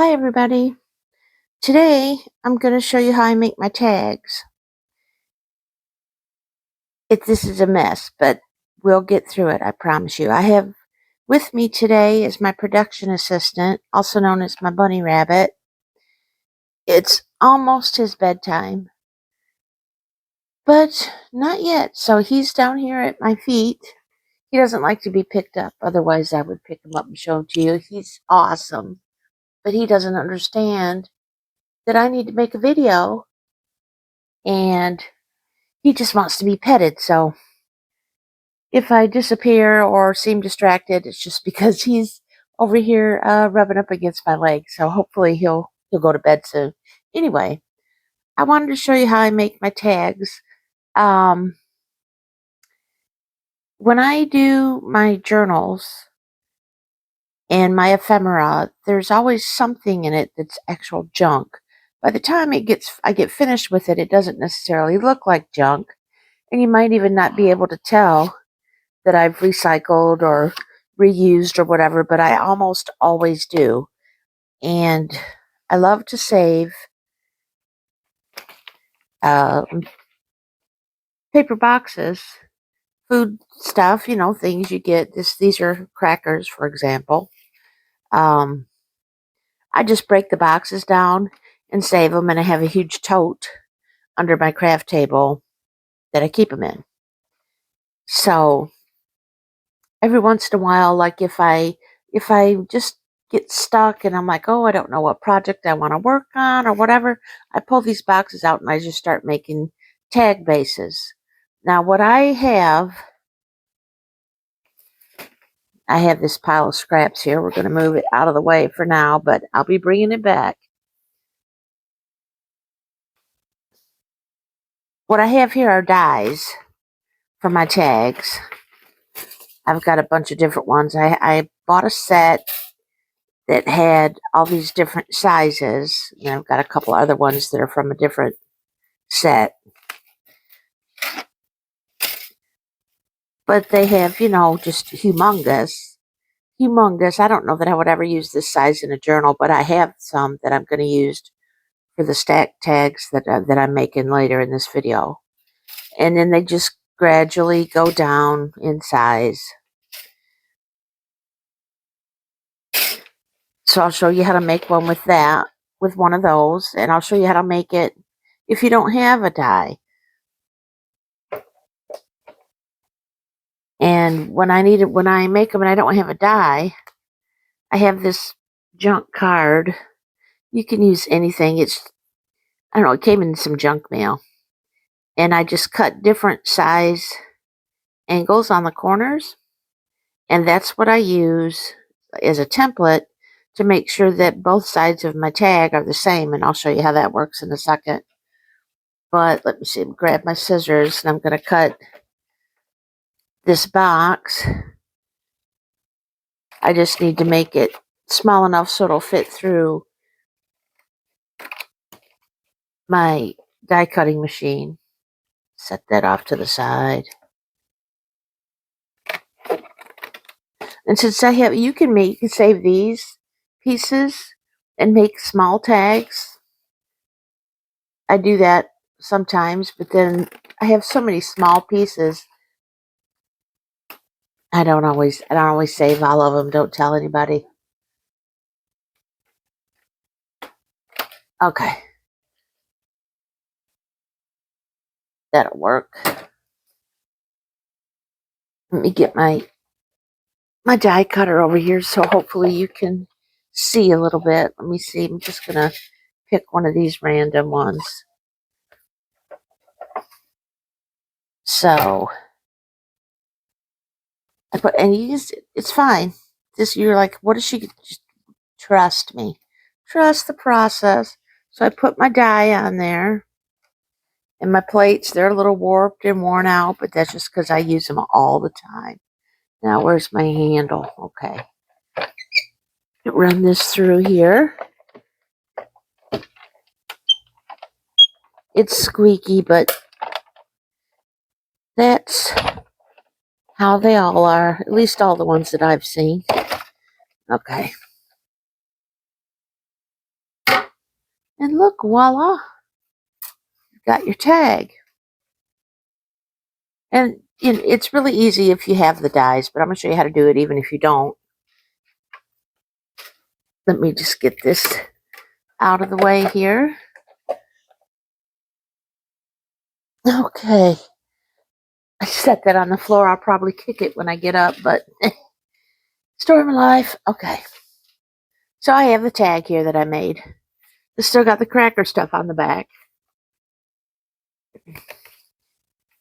Hi everybody. Today I'm going to show you how I make my tags. This is a mess, but we'll get through it, I promise you. I have with me today is my production assistant, also known as my bunny rabbit. It's almost his bedtime, but not yet. So he's down here at my feet. He doesn't like to be picked up, otherwise I would pick him up and show him to you. He's awesome, but he doesn't understand that I need to make a video, and he just wants to be petted. So if I disappear or seem distracted, it's just because he's over here rubbing up against my leg. So hopefully he'll go to bed soon. Anyway, I wanted to show you how I make my tags. When I do my journals and my ephemera, there's always something in it that's actual junk. By the time I get finished with it, it doesn't necessarily look like junk, and you might even not be able to tell that I've recycled or reused or whatever, but I almost always do. And I love to save paper boxes, food stuff, things you get. These are crackers, for example. I just break the boxes down and save them, and I have a huge tote under my craft table that I keep them in. So every once in a while, like if I just get stuck and I'm like, oh, I don't know what project I want to work on or whatever, I pull these boxes out and I just start making tag bases. Now what I have this pile of scraps here. We're going to move it out of the way for now, but I'll be bringing it back. What I have here are dies for my tags. I've got a bunch of different ones. I bought a set that had all these different sizes. And I've got a couple other ones that are from a different set. But they have, just humongous. I don't know that I would ever use this size in a journal, but I have some that I'm going to use for the stack tags that I'm making later in this video. And then they just gradually go down in size. So I'll show you how to make one with one of those, and I'll show you how to make it if you don't have a die. And when I make them and I don't have a die, I have this junk card. You can use anything. I don't know, it came in some junk mail. And I just cut different size angles on the corners. And that's what I use as a template to make sure that both sides of my tag are the same. And I'll show you how that works in a second. But let me see, grab my scissors and I'm going to cut this box. I just need to make it small enough so it'll fit through my die cutting machine. Set that off to the side. And since you can save these pieces and make small tags. I do that sometimes, but then I have so many small pieces. I don't always save all of them. Don't tell anybody. Okay. That'll work. Let me get my die cutter over here so hopefully you can see a little bit. Let me see. I'm just going to pick one of these random ones. So I put, and it's fine. You're like, what is she? Just trust me. Trust the process. So I put my die on there. And my plates, they're a little warped and worn out, but that's just because I use them all the time. Now, where's my handle? Okay. Run this through here. It's squeaky, but that's how they all are, at least all the ones that I've seen. Okay. And look, voila, you've got your tag. And it's really easy if you have the dies, but I'm going to show you how to do it even if you don't. Let me just get this out of the way here. Okay. I set that on the floor. I'll probably kick it when I get up, but story of my life. Okay. So I have the tag here that I made. It's still got the cracker stuff on the back.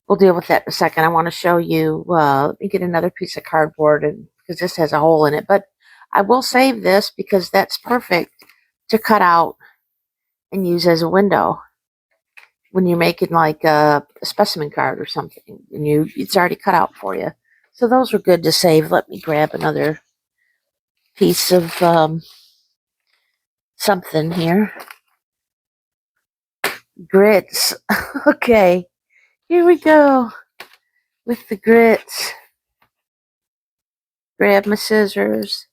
We'll deal with that in a second. I want to show you, let me get another piece of cardboard because this has a hole in it. But I will save this because that's perfect to cut out and use as a window when you're making like a specimen card or something, and it's already cut out for you. So those are good to save. Let me grab another piece of something here. Grits. Okay, here we go with the grits. Grab my scissors.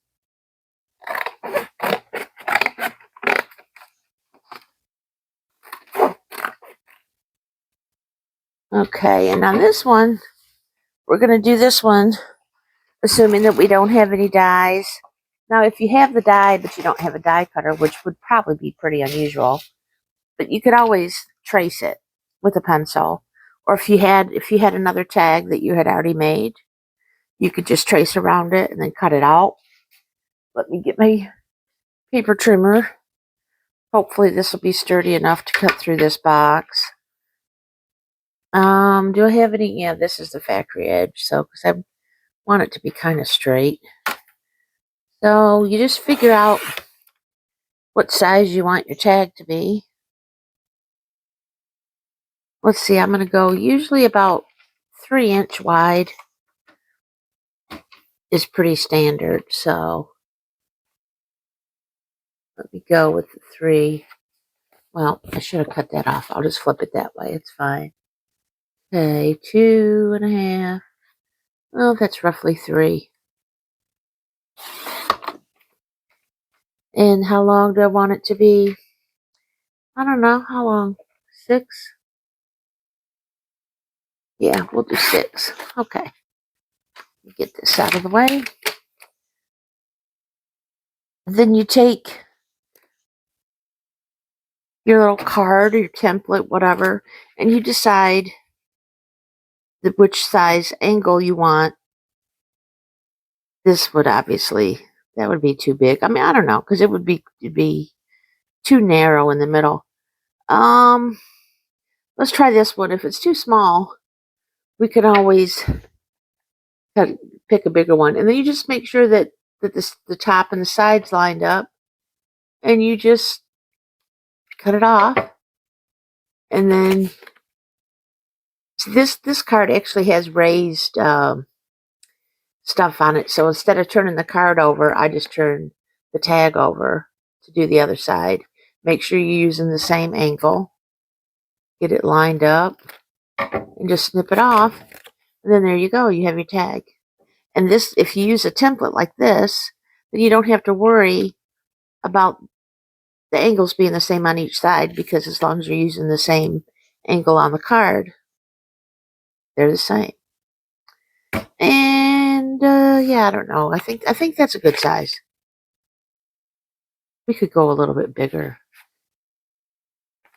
Okay, and on this one, we're going to do this one, assuming that we don't have any dies. Now, if you have the die, but you don't have a die cutter, which would probably be pretty unusual, but you could always trace it with a pencil. Or if you had another tag that you had already made, you could just trace around it and then cut it out. Let me get my paper trimmer. Hopefully this will be sturdy enough to cut through this box. Do I have any? Yeah, this is the factory edge, so because I want it to be kind of straight. So you just figure out what size you want your tag to be. Let's see, I'm going to go usually about 3-inch wide is pretty standard, so let me go with the 3. Well, I should have cut that off. I'll just flip it that way. It's fine. Okay, 2.5. Well, that's roughly 3. And how long do I want it to be? I don't know. How long? 6? Yeah, we'll do 6. Okay. Get this out of the way. Then you take your little card or your template, whatever, and you decide which size angle you want. This would obviously, that would be too big. I mean, I don't know, because it'd be too narrow in the middle. Let's try this one. If it's too small, we can always pick a bigger one. And then you just make sure that the top and the sides lined up, and you just cut it off. And then this card actually has raised stuff on it. So instead of turning the card over, I just turn the tag over to do the other side. Make sure you're using the same angle. Get it lined up and just snip it off. And then there you go. You have your tag. And this, if you use a template like this, then you don't have to worry about the angles being the same on each side, because as long as you're using the same angle on the card, they're the same. And yeah, I don't know. I think that's a good size. We could go a little bit bigger.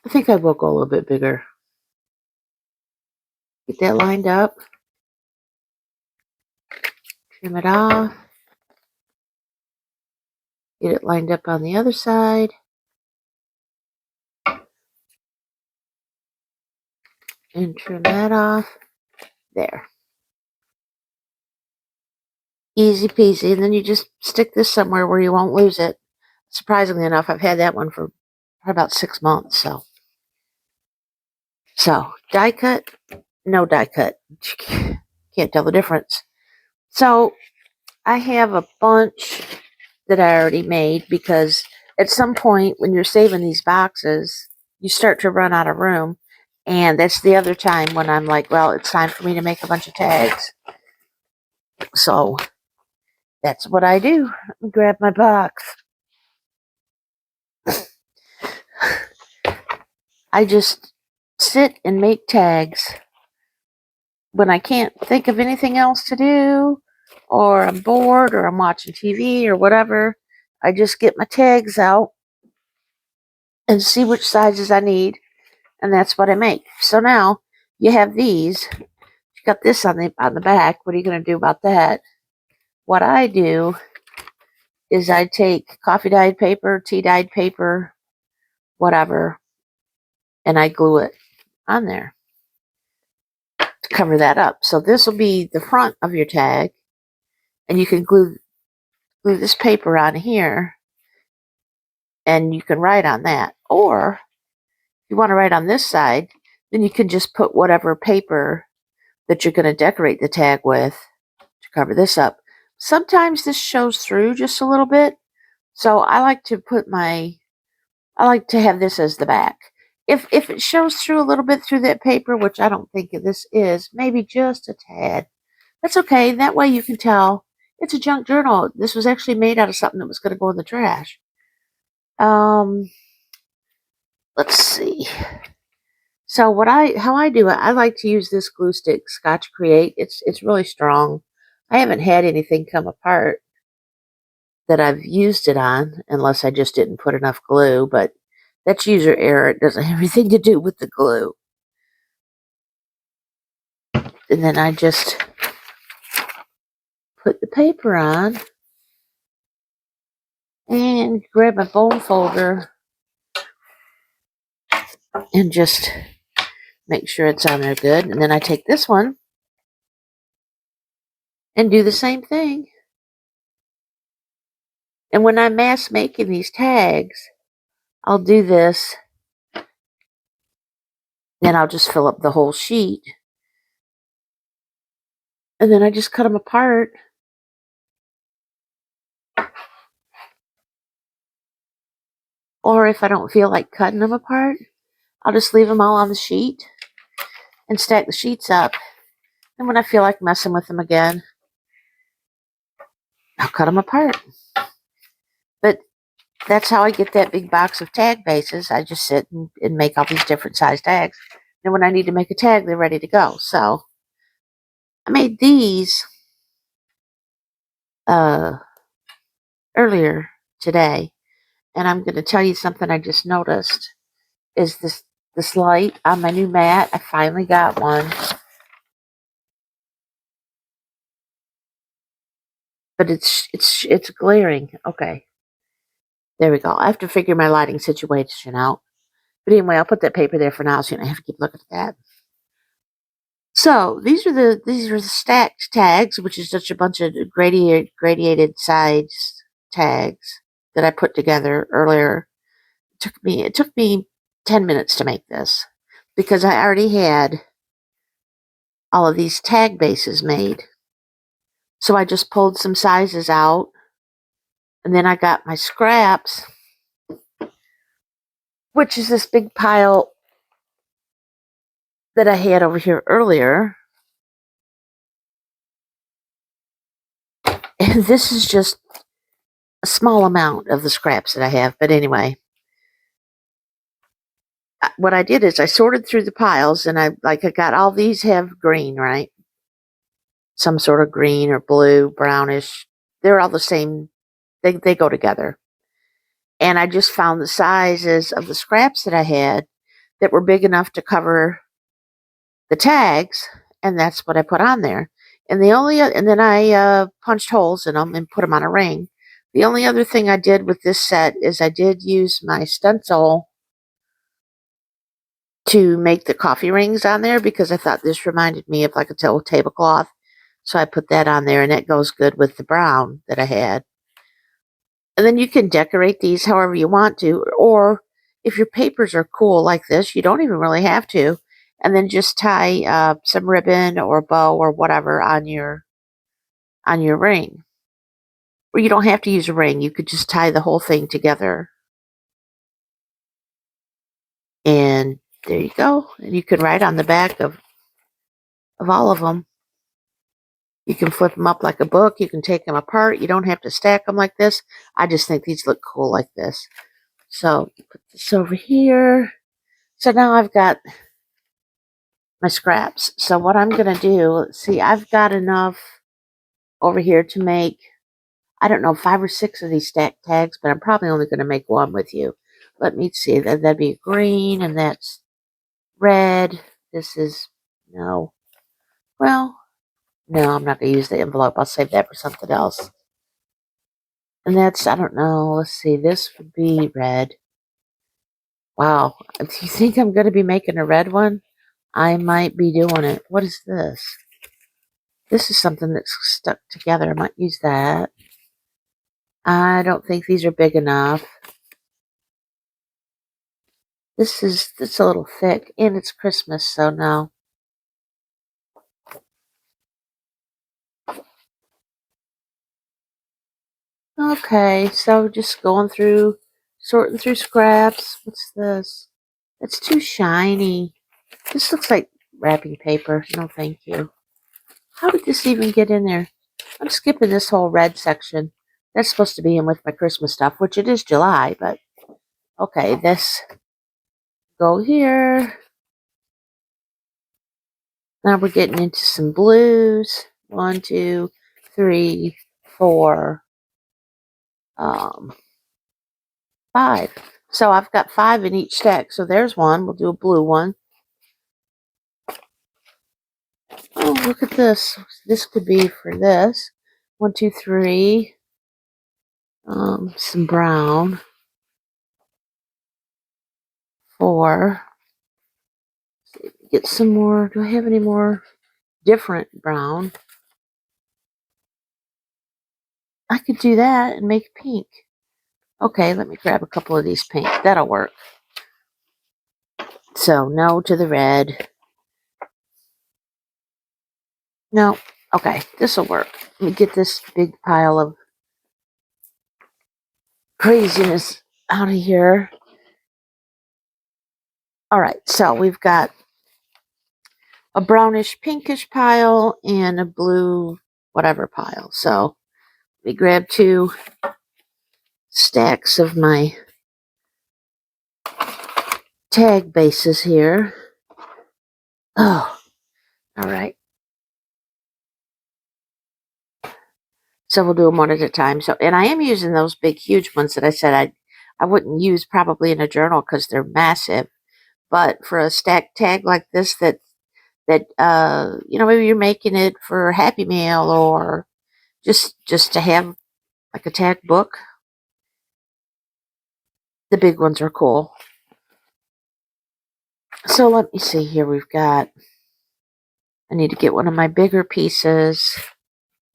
I think I will go a little bit bigger. Get that lined up. Trim it off. Get it lined up on the other side. And trim that off. There. Easy peasy. And then you just stick this somewhere where you won't lose it. Surprisingly enough, I've had that one for about 6 months. So die cut, no die cut. Can't tell the difference. So I have a bunch that I already made, because at some point when you're saving these boxes, you start to run out of room. And that's the other time when I'm like, well, it's time for me to make a bunch of tags. So that's what I do. Let me grab my box. I just sit and make tags when I can't think of anything else to do, or I'm bored, or I'm watching TV or whatever. I just get my tags out and see which sizes I need, and that's what I make. So now you have these. You got this on the back. What are you going to do about that? What I do is I take coffee dyed paper, tea dyed paper, whatever, and I glue it on there to cover that up. So this will be the front of your tag, and you can glue this paper on here, and you can write on that. Or if you want to write on this side, then you can just put whatever paper that you're going to decorate the tag with to cover this up. Sometimes this shows through just a little bit, so I like to have this as the back. If it shows through a little bit through that paper, which I don't think this is, maybe just a tad, that's okay. That way you can tell it's a junk journal. This was actually made out of something that was going to go in the trash. Let's see. So how I do it, I like to use this glue stick, Scotch Create. It's really strong. I haven't had anything come apart that I've used it on, unless I just didn't put enough glue, but that's user error. It doesn't have anything to do with the glue. And then I just put the paper on and grab my bone folder and just make sure it's on there good. And then I take this one and do the same thing. And when I'm mass making these tags, I'll do this. Then I'll just fill up the whole sheet. And then I just cut them apart. Or if I don't feel like cutting them apart, I'll just leave them all on the sheet and stack the sheets up. And when I feel like messing with them again, I'll cut them apart. But that's how I get that big box of tag bases. I just sit and make all these different size tags. And when I need to make a tag, they're ready to go. So I made these earlier today. And I'm going to tell you something I just noticed is this light on my new mat. I finally got one. But it's glaring. Okay. There we go. I have to figure my lighting situation out. But anyway, I'll put that paper there for now so you don't have to keep looking at that. So these are the stacked tags, which is just a bunch of gradiated sides tags that I put together earlier. It took me 10 minutes to make this because I already had all of these tag bases made. So I just pulled some sizes out, and then I got my scraps, which is this big pile that I had over here earlier. And this is just a small amount of the scraps that I have. But anyway, what I did is I sorted through the piles, and I got all these have green, right? Some sort of green or blue, brownish. They're all the same. They go together. And I just found the sizes of the scraps that I had that were big enough to cover the tags, and that's what I put on there. And then I punched holes in them and put them on a ring. The only other thing I did with this set is I did use my stencil to make the coffee rings on there because I thought this reminded me of like a tablecloth. So I put that on there, and it goes good with the brown that I had. And then you can decorate these however you want to, or if your papers are cool like this, you don't even really have to. And then just tie some ribbon or bow or whatever on your ring. Or you don't have to use a ring. You could just tie the whole thing together. And there you go. And you can write on the back of all of them. You can flip them up like a book. You can take them apart. You don't have to stack them like this. I just think these look cool like this. So put this over here. So now I've got my scraps. So what I'm going to do, let's see, I've got enough over here to make, I don't know, 5 or 6 of these stack tags, but I'm probably only going to make one with you. Let me see, that'd be green, and that's red. This is, no. Well, no, I'm not going to use the envelope. I'll save that for something else. And that's, I don't know, let's see, this would be red. Wow, do you think I'm going to be making a red one? I might be doing it. What is this? This is something that's stuck together. I might use that. I don't think these are big enough. This is a little thick, and it's Christmas, so no. Okay, so just going through, sorting through scraps. What's this? It's too shiny. This looks like wrapping paper. No, thank you. How did this even get in there? I'm skipping this whole red section. That's supposed to be in with my Christmas stuff, which it is July, but okay, this go here. Now we're getting into some blues. 1, 2, 3, 4, 5. So I've got 5 in each stack. So there's one. We'll do a blue one. Oh, look at this. This could be for this. 1, 2, 3. Some brown. 4. Get some more. Do I have any more different brown? I could do that and make pink. Okay, let me grab a couple of these pink. That'll work. So no to the red. No. Okay, this will work. Let me get this big pile of craziness out of here. All right, so we've got a brownish pinkish pile and a blue whatever pile. So let me grab 2 stacks of my tag bases here. Oh, all right. So we'll do them one at a time. So, and I am using those big, huge ones that I said I wouldn't use probably in a journal because they're massive. But for a stack tag like this, that maybe you're making it for a Happy Meal or just to have like a tag book. The big ones are cool. So let me see here. I need to get one of my bigger pieces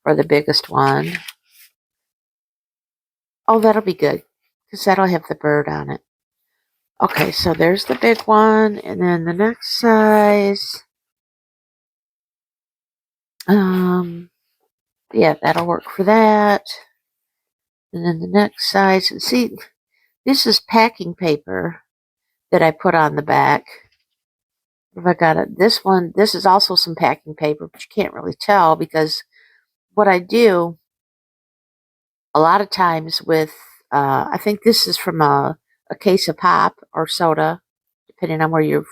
for the biggest one. Oh, that'll be good because that'll have the bird on it. Okay, so there's the big one, and then the next size. Yeah, that'll work for that. And then the next size. And see, this is packing paper that I put on the back. If I got it, this one, this is also some packing paper, but you can't really tell because what I do a lot of times with, I think this is from a case of pop or soda, depending on where you're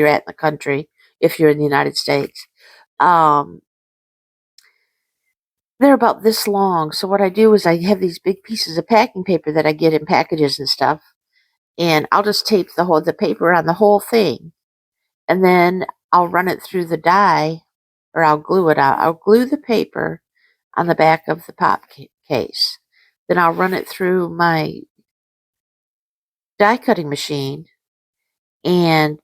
at in the country. If you're in the United States, they're about this long. So what I do is I have these big pieces of packing paper that I get in packages and stuff, and I'll just tape the paper on the whole thing, and then I'll run it through the die, or I'll glue it out. I'll glue the paper on the back of the pop case. Then I'll run it through my die cutting machine, and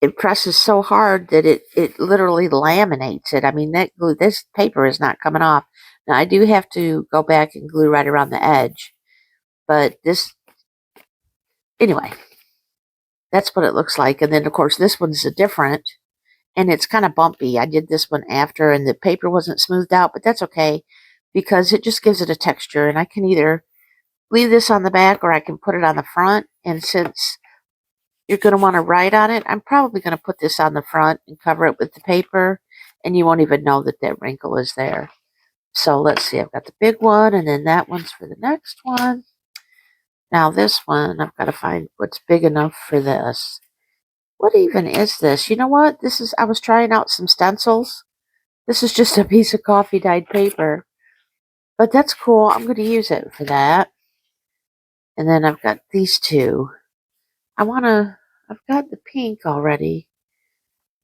it presses so hard that it literally laminates it. I mean, this paper is not coming off. Now, I do have to go back and glue right around the edge, but anyway, that's what it looks like. And then, of course, this one's different, and it's kind of bumpy. I did this one after, and the paper wasn't smoothed out, but that's okay because it just gives it a texture, and I can either leave this on the back or I can put it on the front. And since you're going to want to write on it, I'm probably going to put this on the front and cover it with the paper, and you won't even know that that wrinkle is there. So let's see, I've got the big one, and then that one's for the next one. Now this one, I've got to find what's big enough for this. What even is this? You know what? I was trying out some stencils. This is just a piece of coffee dyed paper. But that's cool. I'm going to use it for that. And then I've got these two. I've got the pink already.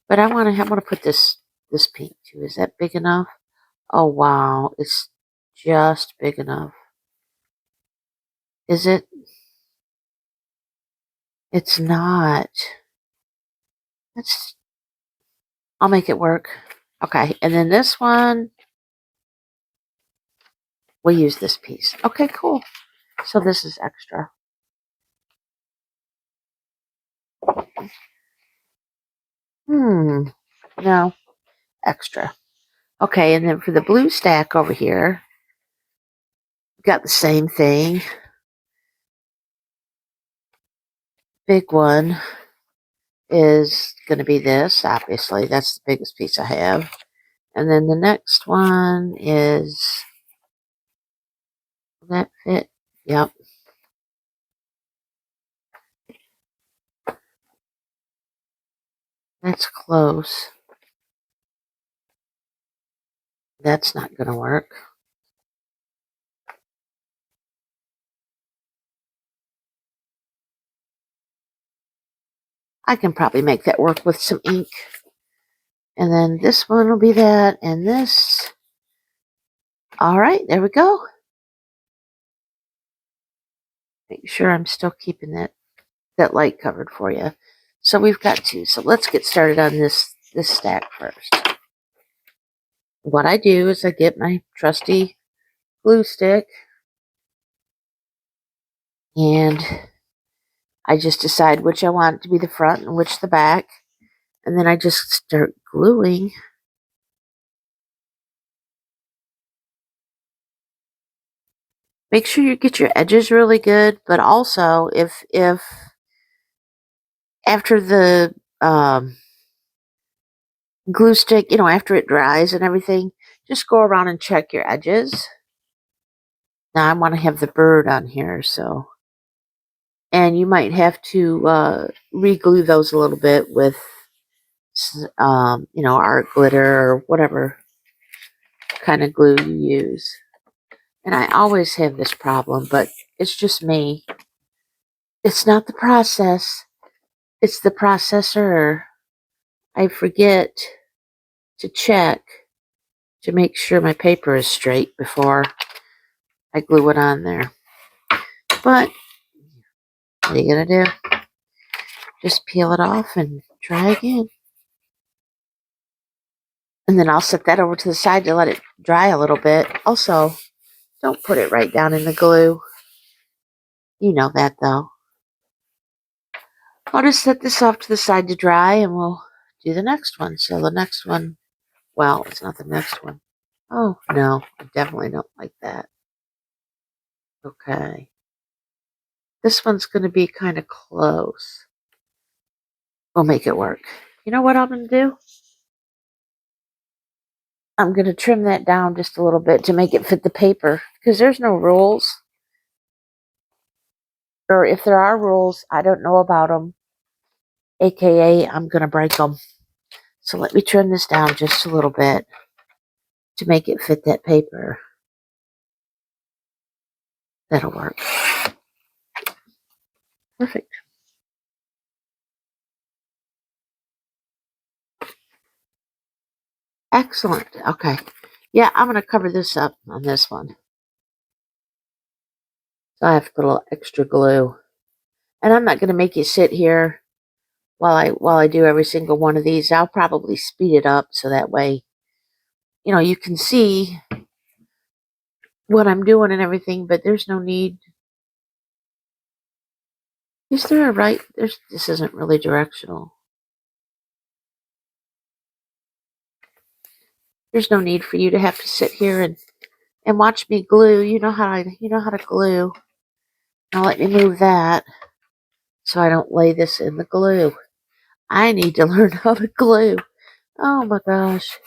But I want to put this pink too. Is that big enough? Oh, wow. It's just big enough. Is it? It's not. I'll make it work. Okay. And then this one, we'll use this piece. Okay, cool. So this is extra. No, extra. Okay, and then for the blue stack over here, got the same thing. Big one is going to be this, obviously. That's the biggest piece I have. And then the next one is, will that fit? Yep. That's close. That's not going to work. I can probably make that work with some ink. And then this one will be that, and this. All right, there we go. Make sure I'm still keeping that light covered for you. So we've got two. So let's get started on this stack first. What I do is I get my trusty glue stick and I just decide which I want to be the front and which the back. And then I just start gluing. Make sure you get your edges really good, but also if after the glue stick, after it dries and everything, just go around and check your edges. Now I want to have the bird on here, so. And you might have to re-glue those a little bit with, art glitter or whatever kind of glue you use. And I always have this problem, but it's just me. It's not the process. It's the processor. I forget to check to make sure my paper is straight before I glue it on there. But what are you going to do? Just peel it off and try again. And then I'll set that over to the side to let it dry a little bit. Also, don't put it right down in the glue. You know that, though. I'll just set this off to the side to dry, and we'll do the next one. So the next one, well, it's not the next one. Oh, no, I definitely don't like that. Okay. This one's going to be kind of close. We'll make it work. You know what I'm going to do? I'm going to trim that down just a little bit to make it fit the paper, because there's no rules. Or if there are rules, I don't know about them. AKA, I'm going to break them. So let me trim this down just a little bit to make it fit that paper. That'll work. Perfect. Excellent. Okay. Yeah, I'm going to cover this up on this one. So I have to put a little extra glue. And I'm not going to make you sit here while I do every single one of these. I'll probably speed it up so that way, you can see what I'm doing and everything, but there's no need. Is there a right? This isn't really directional. There's no need for you to have to sit here and watch me glue. You know how to glue. Now let me move that so I don't lay this in the glue. I need to learn how to glue. Oh my gosh.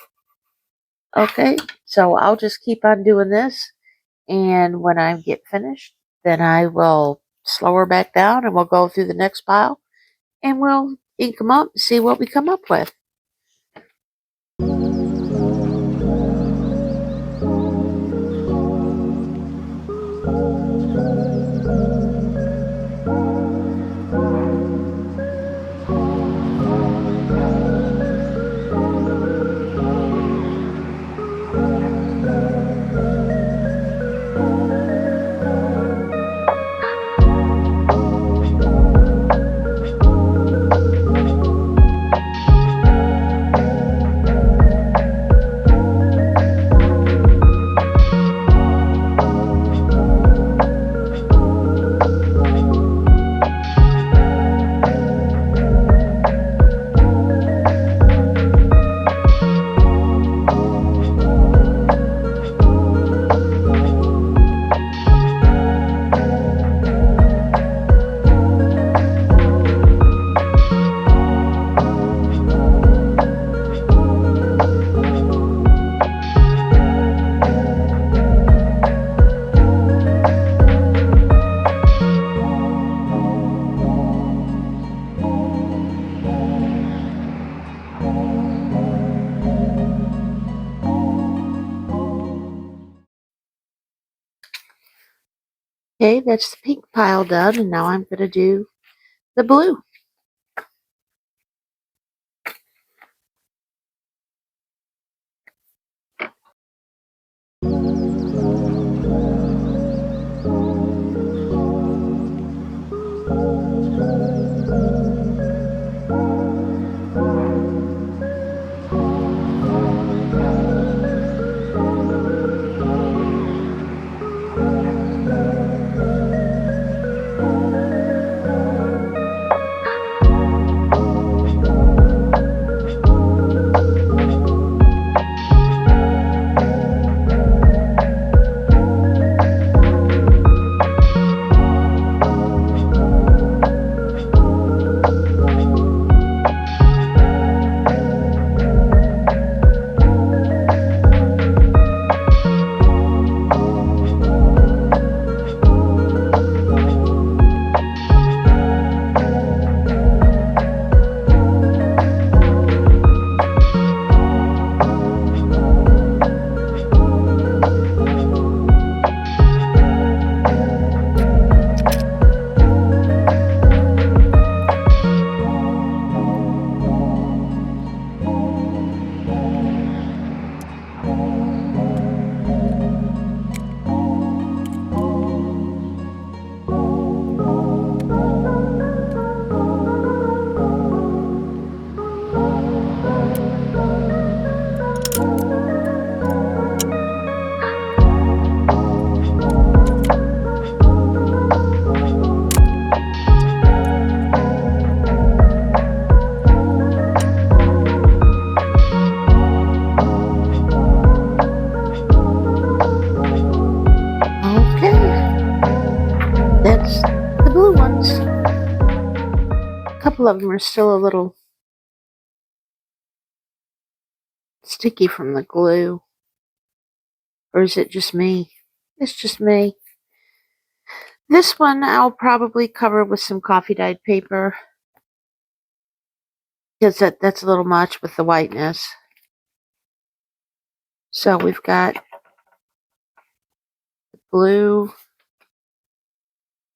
Okay, so I'll just keep on doing this, and when I get finished, then I will slow her back down and we'll go through the next pile and we'll ink them up, see what we come up with. Okay, that's the pink pile done, and now I'm going to do the blue. That's the blue ones. A couple of them are still a little sticky from the glue. Or is it just me? It's just me. This one I'll probably cover with some coffee dyed paper, because that's a little much with the whiteness. So we've got the blue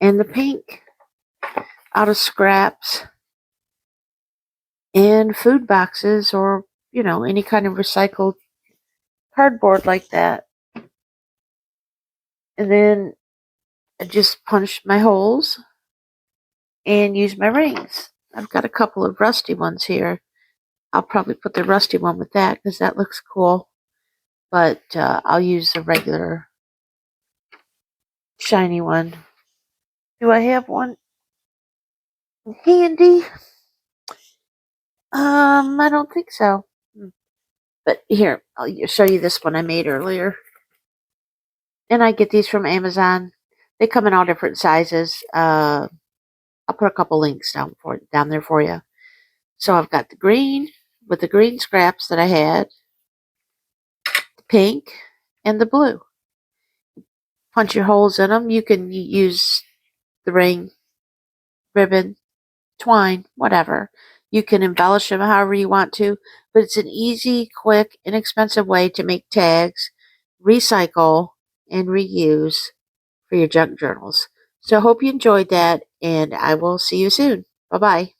and the pink out of scraps and food boxes, or any kind of recycled cardboard like that. And then I just punched my holes and used my rings. I've got a couple of rusty ones here. I'll probably put the rusty one with that because that looks cool. But I'll use the regular shiny one. Do I have one handy? I don't think so. But here, I'll show you this one I made earlier. And I get these from Amazon. They come in all different sizes. I'll put a couple links down there for you. So I've got the green with the green scraps that I had, the pink, and the blue. Punch your holes in them. You can use the ring, ribbon, twine, whatever. You can embellish them however you want to, but it's an easy, quick, inexpensive way to make tags, recycle, and reuse for your junk journals. So I hope you enjoyed that, and I will see you soon. Bye-bye.